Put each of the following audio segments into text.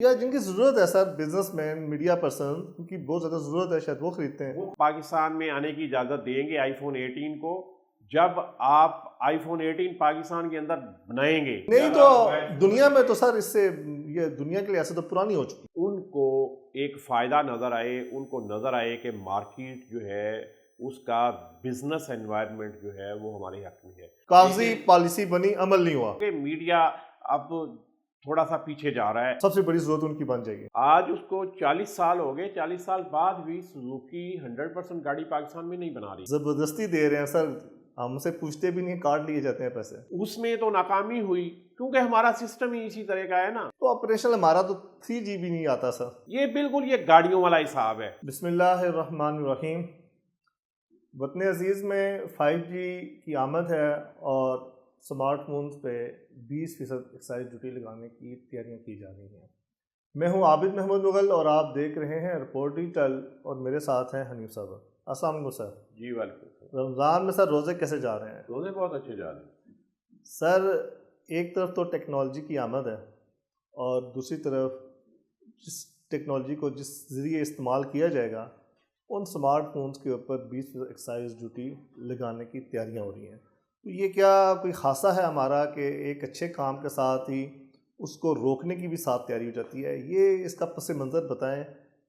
یا جن کی ضرورت ہے سر، بزنس مین، میڈیا پرسن، ان کی بہت زیادہ ضرورت ہے، شاید وہ خریدتے ہیں. وہ پاکستان میں آنے کی اجازت دیں گے آئی فون 18 کو جب آپ آئی فون 18 پاکستان کے اندر بنائیں گے. نہیں تو دنیا میں تو سر اس سے یہ دنیا کے لیے ایسے تو پرانی ہو چکی. ان کو ایک فائدہ نظر آئے، ان کو نظر آئے کہ مارکیٹ جو ہے اس کا بزنس انوائرمنٹ جو ہے وہ ہمارے حق میں ہے. کاغذی پالیسی بنی، عمل نہیں ہوا. کہ میڈیا اب تھوڑا سا پیچھے جا رہا ہے. سب سے بڑی ضرورت ان کی بن جائے گی. آج اس کو 40 سال ہو گئے، 40 سال بعد بھی سوزوکی 100% گاڑی پاکستان میں نہیں بنا رہی. زبردستی دے رہے ہیں سر، ہم سے پوچھتے بھی نہیں، کاٹ لیے جاتے ہیں پیسے. اس میں تو ناکامی ہوئی کیونکہ ہمارا سسٹم ہی اسی طرح کا ہے نا. تو آپریشن ہمارا تو 3G بھی نہیں آتا سر. یہ بالکل یہ گاڑیوں والا حساب ہے. بسم اللہ الرحمن الرحیم. وطن عزیز میں 5G کی آمد ہے اور سمارٹ فونز پہ 20% ایکسائز ڈیوٹی لگانے کی تیاریاں کی جا رہی ہیں. میں ہوں عابد محمد مغل اور آپ دیکھ رہے ہیں رپورٹ ڈیجیٹل، اور میرے ساتھ ہیں حنیف صاحب. السلام علیکم سر. جی ویلکم. رمضان میں سر روزے کیسے جا رہے ہیں؟ روزے بہت اچھے جا رہے ہیں سر. ایک طرف تو ٹیکنالوجی کی آمد ہے اور دوسری طرف جس ٹیکنالوجی کو جس ذریعے استعمال کیا جائے گا ان سمارٹ فونز کے اوپر 20% ایکسائز ڈیوٹی لگانے کی تیاریاں ہو رہی ہیں. تو یہ کیا کوئی خاصہ ہے ہمارا کہ ایک اچھے کام کے ساتھ ہی اس کو روکنے کی بھی ساتھ تیاری ہو جاتی ہے؟ یہ اس کا پس منظر بتائیں،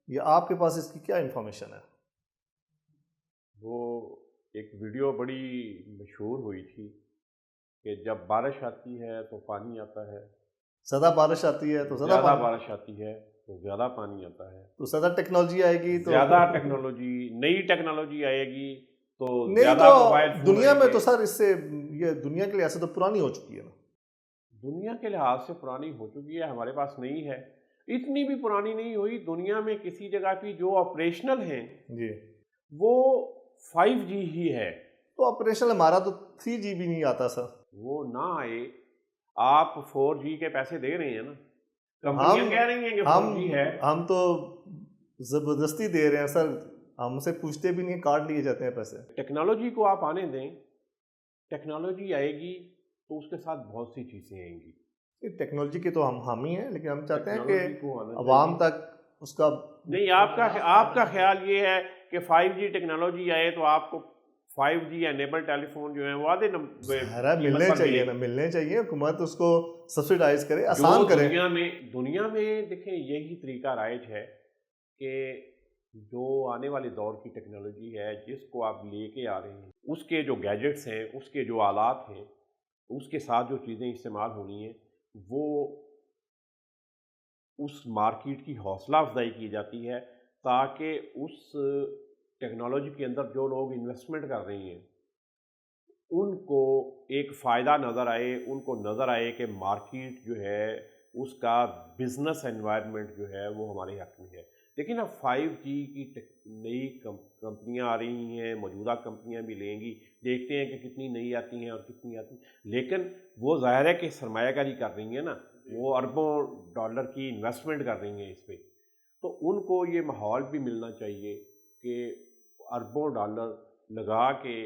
یا آپ کے پاس اس کی کیا انفارمیشن ہے؟ وہ ایک ویڈیو بڑی مشہور ہوئی تھی کہ جب بارش آتی ہے تو پانی آتا ہے، زیادہ بارش آتی ہے تو زیادہ بارش آتی ہے تو زیادہ پانی آتا ہے. تو زیادہ ٹیکنالوجی آئے گی تو زیادہ ٹیکنالوجی، نئی ٹیکنالوجی آئے گی تو نہیں. زیادہ موبائل تو فون دنیا آئیں میں گے. تو سر اس سے یہ دنیا کے لیے ایسے تو پرانی ہو چکی ہے نا. دنیا کے لحاظ سے پرانی ہو چکی ہے، ہمارے پاس نہیں ہے. اتنی بھی پرانی نہیں ہوئی. دنیا میں کسی جگہ کی جو آپریشنل ہیں جی وہ 5G ہی ہے. تو آپریشن ہمارا تو 3G بھی نہیں آتا سر. وہ نہ آئے، آپ 4G کے پیسے دے رہے ہیں نا. کمپنیاں کہہ رہی ہیں کہ 4G ہے. ہم تو زبردستی دے رہے ہیں سر، ہم سے پوچھتے بھی نہیں، کاٹ لیے جاتے ہیں پیسے. ٹیکنالوجی کو آپ آنے دیں، ٹیکنالوجی آئے گی تو اس کے ساتھ بہت سی چیزیں آئیں گی. ٹیکنالوجی کے تو ہم حامی ہیں، لیکن ہم چاہتے ہیں کہ ٹیکنالوجی کو آنا عوام چاہیے. تک اس کا نہیں، آپ کا خیال یہ ہے کہ 5G ٹیکنالوجی آئے تو آپ کو 5G انیبل ٹیلی فون جو ہیں وہ آدھے ملنے چاہیے نا، ملنے چاہیے. حکومت اس کو سبسیڈائز کرے، آسان کرے. دنیا میں دیکھیں یہی طریقہ رائج ہے کہ جو آنے والے دور کی ٹیکنالوجی ہے جس کو آپ لے کے آ رہے ہیں، اس کے جو گیجٹس ہیں، اس کے جو آلات ہیں، اس کے ساتھ جو چیزیں استعمال ہونی ہیں، وہ اس مارکیٹ کی حوصلہ افزائی کی جاتی ہے تاکہ اس ٹیکنالوجی کے اندر جو لوگ انویسٹمنٹ کر رہے ہیں ان کو ایک فائدہ نظر آئے، ان کو نظر آئے کہ مارکیٹ جو ہے اس کا بزنس انوائرمنٹ جو ہے وہ ہمارے حق میں ہے. لیکن اب 5G کی نئی کمپنیاں آ رہی ہیں، موجودہ کمپنیاں بھی لیں گی، دیکھتے ہیں کہ کتنی نئی آتی ہیں اور کتنی آتی ہیں. لیکن وہ ظاہر ہے کہ سرمایہ کاری کر رہی ہیں نا، وہ اربوں ڈالر کی انویسٹمنٹ کر رہی ہیں اس پہ. تو ان کو یہ ماحول بھی ملنا چاہیے کہ اربوں ڈالر لگا کے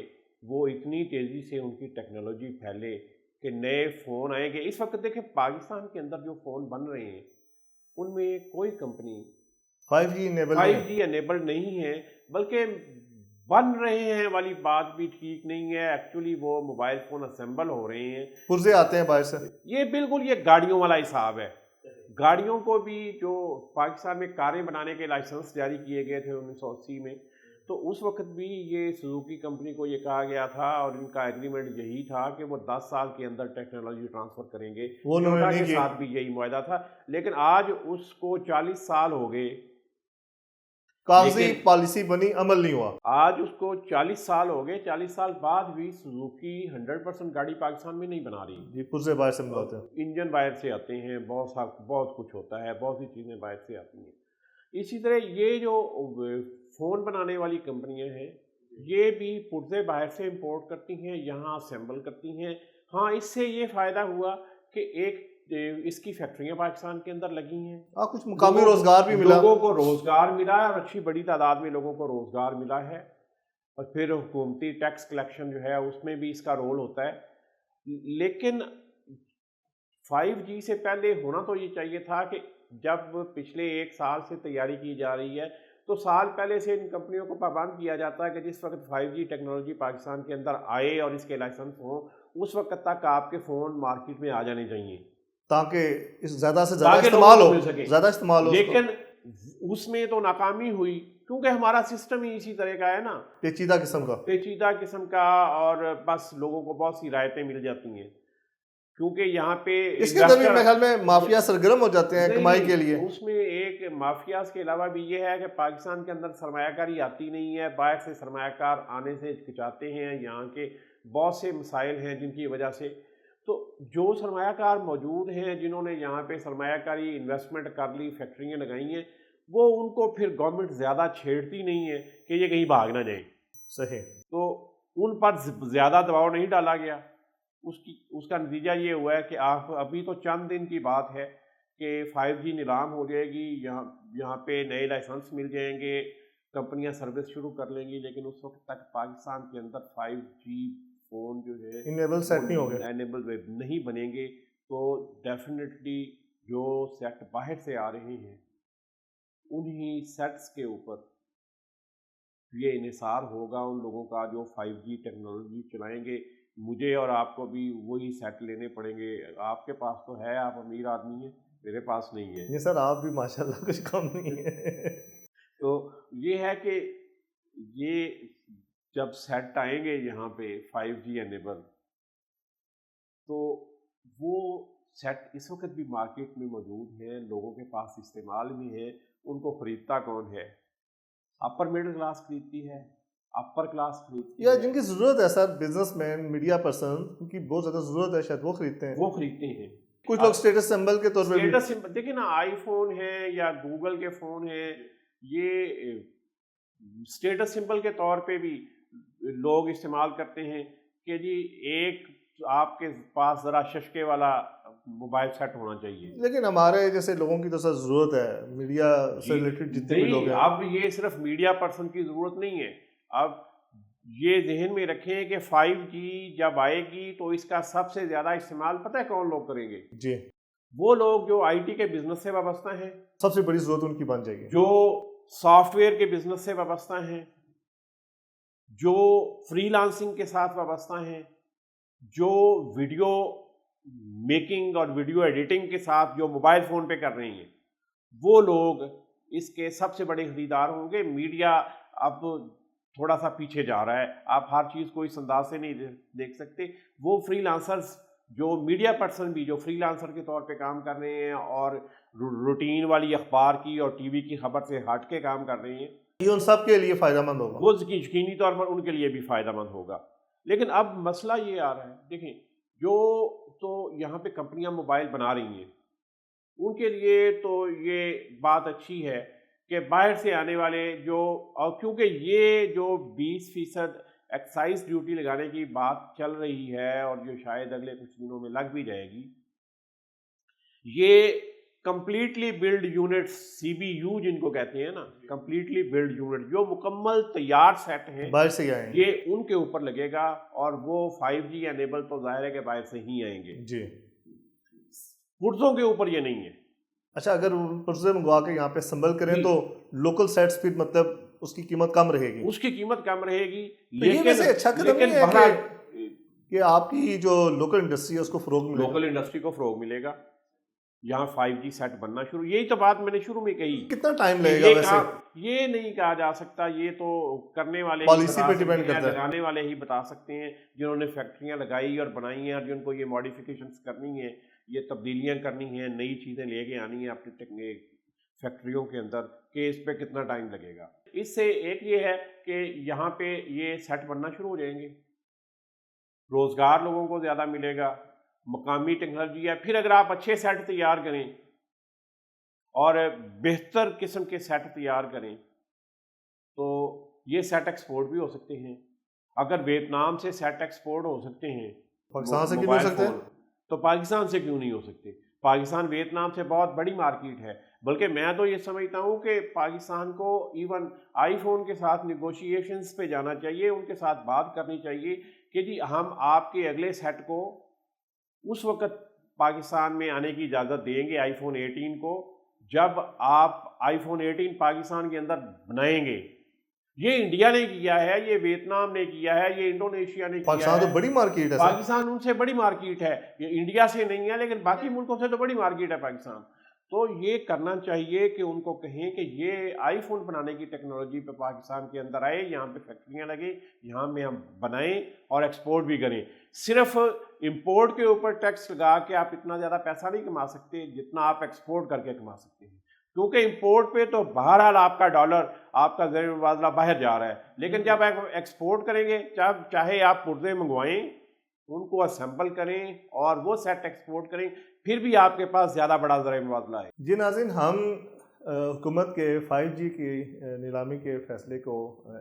وہ اتنی تیزی سے ان کی ٹیکنالوجی پھیلے کہ نئے فون آئیں گے. اس وقت دیکھیں پاکستان کے اندر جو فون بن رہے ہیں ان میں کوئی کمپنی 5G انیبل نہیں ہے، بلکہ بن رہے ہیں والی بات بھی ٹھیک نہیں ہے. ایکچولی وہ موبائل فون اسمبل ہو رہے ہیں، پرزے آتے ہیں باہر سے. یہ بالکل یہ گاڑیوں والا حساب ہے. گاڑیوں کو بھی جو پاکستان میں کاریں بنانے کے لائسنس جاری کیے گئے تھے 1980 میں، تو اس وقت بھی یہ سوزوکی کمپنی کو یہ کہا گیا تھا اور ان کا ایگریمنٹ یہی تھا کہ وہ 10 سال کے اندر ٹیکنالوجی ٹرانسفر کریں گے. ٹویوٹا کے ساتھ بھی یہی معاہدہ تھا. لیکن آج اس کو 40 سال ہو گئے، کاغذی پالیسی بنی، عمل نہیں ہوا. آج اس کو 40 سال ہو گئے. 40 سال بعد بھی سوزوکی 100% گاڑی پاکستان میں نہیں بنا رہی. جی، پرزے باہر سے منگواتے ہیں، انجن باہر سے آتے ہیں، بہت کچھ ہوتا ہے، بہت سی چیزیں باہر سے آتی ہیں. اسی طرح یہ جو فون بنانے والی کمپنیاں ہیں یہ بھی پرزے باہر سے امپورٹ کرتی ہیں، یہاں اسمبل کرتی ہیں. ہاں، اس سے یہ فائدہ ہوا کہ ایک اس کی فیکٹریاں پاکستان کے اندر لگی ہیں، کچھ مقامی روزگار بھی ملا، لوگوں کو روزگار ملا ہے اور اچھی بڑی تعداد میں لوگوں کو روزگار ملا ہے. اور پھر حکومتی ٹیکس کلیکشن جو ہے اس میں بھی اس کا رول ہوتا ہے. لیکن 5G سے پہلے ہونا تو یہ چاہیے تھا کہ جب پچھلے 1 سال سے تیاری کی جا رہی ہے تو سال پہلے سے ان کمپنیوں کو پابند کیا جاتا ہے کہ جس وقت 5G ٹیکنالوجی پاکستان کے اندر آئے اور اس کے لائسنس ہوں اس وقت تک آپ کے فون مارکیٹ میں آ جانے چاہیے تاکہ زیادہ سے زیادہ تاکہ استعمال لوگوں کو ہو، مل سکے. زیادہ استعمال ہو. لیکن اس میں تو ناکامی ہوئی کیونکہ ہمارا سسٹم ہی اسی طرح کا ہے نا، پیچیدہ قسم کا. پیچیدہ قسم کا، اور بس لوگوں کو بہت سی رعایتیں مل جاتی ہیں کیونکہ یہاں پہ اس کے اندر بھی میرے خیال میں مافیا سرگرم ہو جاتے ہیں کمائی کے لیے. اس میں ایک مافیاز کے علاوہ بھی یہ ہے کہ پاکستان کے اندر سرمایہ کاری آتی نہیں ہے، باہر سے سرمایہ کار آنے سے ہچکچاتے ہیں. یہاں کے بہت سے مسائل ہیں جن کی وجہ سے، تو جو سرمایہ کار موجود ہیں جنہوں نے یہاں پہ سرمایہ کاری انویسٹمنٹ کر لی، فیکٹریاں لگائی ہیں، وہ ان کو پھر گورنمنٹ زیادہ چھیڑتی نہیں ہے کہ یہ کہیں بھاگ نہ جائیں. صحیح. تو ان پر زیادہ دباؤ نہیں ڈالا گیا. اس کا نتیجہ یہ ہوا ہے کہ آپ ابھی تو چند دن کی بات ہے کہ 5G نیلام ہو جائے گی، یہاں پہ نئے لائسنس مل جائیں گے، کمپنیاں سروس شروع کر لیں گی، لیکن اس وقت تک پاکستان کے اندر 5G فون جو ہے انیبل سیٹ نہیں ہو گئے، انیبل نہیں بنیں گے. تو ڈیفینیٹلی جو سیٹ باہر سے آ رہے ہیں انہی سیٹس کے اوپر یہ انحصار ہوگا ان لوگوں کا جو 5G ٹیکنالوجی چلائیں گے. مجھے اور آپ کو بھی وہی سیٹ لینے پڑیں گے. آپ کے پاس تو ہے، آپ امیر آدمی ہیں، میرے پاس نہیں ہے. یہ سر آپ بھی ماشاءاللہ کچھ کم نہیں ہے. تو یہ ہے کہ یہ جب سیٹ آئیں گے یہاں پہ 5G انیبل، تو وہ سیٹ اس وقت بھی مارکیٹ میں موجود ہیں، لوگوں کے پاس استعمال میں ہیں. ان کو خریدتا کون ہے؟ اپر مڈل کلاس خریدتی ہے، اپر کلاس خریدتی یا ہے، جن کی ضرورت ہے سر، بزنس مین، میڈیا پرسن، ان کی بہت زیادہ ضرورت ہے، شاید وہ خریدتے ہیں. وہ خریدتے ہیں. کچھ لوگ اسٹیٹس سمبل کے طور پہ بھی. اسٹیٹس سمبل دیکھیں نا، آئی فون ہے یا گوگل کے فون ہیں، یہ اسٹیٹس سمبل کے طور پہ بھی لوگ استعمال کرتے ہیں کہ جی ایک آپ کے پاس ذرا ششکے والا موبائل سیٹ ہونا چاہیے. لیکن ہمارے جیسے لوگوں کی تو سر ضرورت ہے، میڈیا سے ریلیٹڈ جتنے بھی لوگ ہیں. اب یہ صرف میڈیا پرسن کی ضرورت نہیں ہے. اب یہ ذہن میں رکھیں کہ 5G جب آئے گی تو اس کا سب سے زیادہ استعمال پتہ ہے کون لوگ کریں گے؟ جی، وہ لوگ جو آئی ٹی کے بزنس سے وابستہ ہیں، سب سے بڑی ضرورت ان کی بن جائے گی. جو سافٹ ویئر کے بزنس سے وابستہ ہیں، جو فری لانسنگ کے ساتھ وابستہ ہیں، جو ویڈیو میکنگ اور ویڈیو ایڈیٹنگ کے ساتھ جو موبائل فون پہ کر رہے ہیں، وہ لوگ اس کے سب سے بڑے خریدار ہوں گے. میڈیا اب تھوڑا سا پیچھے جا رہا ہے، آپ ہر چیز کو اس انداز سے نہیں دیکھ سکتے. وہ فری لانسرز جو میڈیا پرسن بھی جو فری لانسر کے طور پہ کام کر رہے ہیں اور روٹین والی اخبار کی اور ٹی وی کی خبر سے ہٹ کے کام کر رہے ہیں، یہ ان سب کے لیے فائدہ مند ہوگا. وہ یقینی طور پر ان کے لیے بھی فائدہ مند ہوگا. لیکن اب مسئلہ یہ آ رہا ہے، دیکھیں جو تو یہاں پہ کمپنیاں موبائل بنا رہی ہیں ان کے لیے تو یہ بات اچھی ہے کہ باہر سے آنے والے جو، اور کیونکہ یہ جو 20% ایکسائز ڈیوٹی لگانے کی بات چل رہی ہے اور جو شاید اگلے کچھ دنوں میں لگ بھی جائے گی، یہ کمپلیٹلی بلڈ یونٹ CBU جن کو کہتے ہیں نا، کمپلیٹلی بلڈ یونٹ جو مکمل تیار سیٹ ہیں باہر سے آئیں گے. یہ ان کے اوپر لگے گا اور وہ 5G انیبل تو ظاہر ہے کہ باہر سے ہی آئیں گے. جی. پرزوں کے اوپر یہ نہیں ہے. اچھا، اگر پرزے منگوا کے یہاں پہ سمبل کریں تو لوکل سیٹس پھر مطلب اس کی قیمت کم رہے گی. اس کی قیمت کم رہے گی. یہ ویسے اچھا قدم نہیں ہے کہ آپ کی جو لوکل انڈسٹری ہے اس کو فروغ ملے گا. لوکل انڈسٹری کو فروغ ملے گا. یہاں 5G سیٹ بننا شروع، یہی تو بات میں نے شروع میں کہی. کتنا ٹائم لگے گا ویسے؟ یہ نہیں کہا جا سکتا، یہ تو کرنے والے پالیسی پہ ڈیپینڈ کرتا ہے، لگانے والے ہی بتا سکتے ہیں جنہوں نے فیکٹریاں لگائی اور بنائی ہیں اور جن کو یہ ماڈیفیکیشنز کرنی ہیں، یہ تبدیلیاں کرنی ہیں، نئی چیزیں لے کے آنی ہیں اپنی فیکٹریوں کے اندر، کہ اس پہ کتنا ٹائم لگے گا. اس سے ایک یہ ہے کہ یہاں پہ یہ سیٹ بننا شروع ہو جائیں گے، روزگار لوگوں کو زیادہ ملے گا، مقامی ٹیکنالوجی ہے. پھر اگر آپ اچھے سیٹ تیار کریں اور بہتر قسم کے سیٹ تیار کریں تو یہ سیٹ ایکسپورٹ بھی ہو سکتے ہیں. اگر ویتنام سے سیٹ ایکسپورٹ ہو سکتے ہیں پاکستان سے کیوں نہیں ہو سکتے؟ تو پاکستان سے کیوں نہیں ہو سکتے؟ پاکستان ویتنام سے بہت بڑی مارکیٹ ہے. بلکہ میں تو یہ سمجھتا ہوں کہ پاکستان کو ایون آئی فون کے ساتھ نیگوشیشنز پہ جانا چاہیے، ان کے ساتھ بات کرنی چاہیے کہ جی ہم آپ کے اگلے سیٹ کو اس وقت پاکستان میں آنے کی اجازت دیں گے آئی فون 18 کو جب آپ آئی فون 18 پاکستان کے اندر بنائیں گے، یہ انڈیا نے کیا ہے، یہ ویتنام نے کیا ہے، یہ انڈونیشیا نے کیا پاکستان ہے. تو بڑی مارکیٹ ہے سر. پاکستان ان سے بڑی مارکیٹ ہے، یہ انڈیا سے نہیں ہے لیکن باقی ملکوں سے تو بڑی مارکیٹ ہے پاکستان. تو یہ کرنا چاہیے کہ ان کو کہیں کہ یہ آئی فون بنانے کی ٹیکنالوجی پہ پاکستان کے اندر آئے، یہاں پہ فیکٹریاں لگیں، یہاں میں ہم بنائیں اور ایکسپورٹ بھی کریں. صرف امپورٹ کے اوپر ٹیکس لگا کے آپ اتنا زیادہ پیسہ نہیں کما سکتے جتنا آپ ایکسپورٹ کر کے کما سکتے ہیں، کیونکہ امپورٹ پہ تو بہرحال آپ کا ڈالر، آپ کا زر مبادلہ باہر جا رہا ہے. لیکن جب آپ ایکسپورٹ کریں گے، چاہے آپ پرزے منگوائیں، ان کو اسمبل کریں اور وہ سیٹ ایکسپورٹ کریں، پھر بھی آپ کے پاس زیادہ بڑا ذرائع مبادلہ ہے. جی ناظرین، ہم حکومت کے 5G کی نیلامی کے فیصلے کو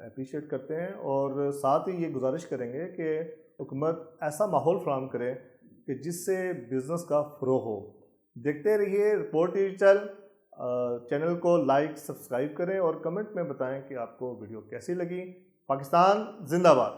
اپریشیٹ کرتے ہیں اور ساتھ ہی یہ گزارش کریں گے کہ حکومت ایسا ماحول فراہم کرے کہ جس سے بزنس کا فروغ ہو. دیکھتے رہیے رپورٹ ڈیجیٹل. چینل کو لائک سبسکرائب کریں اور کمنٹ میں بتائیں کہ آپ کو ویڈیو کیسی لگی. پاکستان زندہ باد.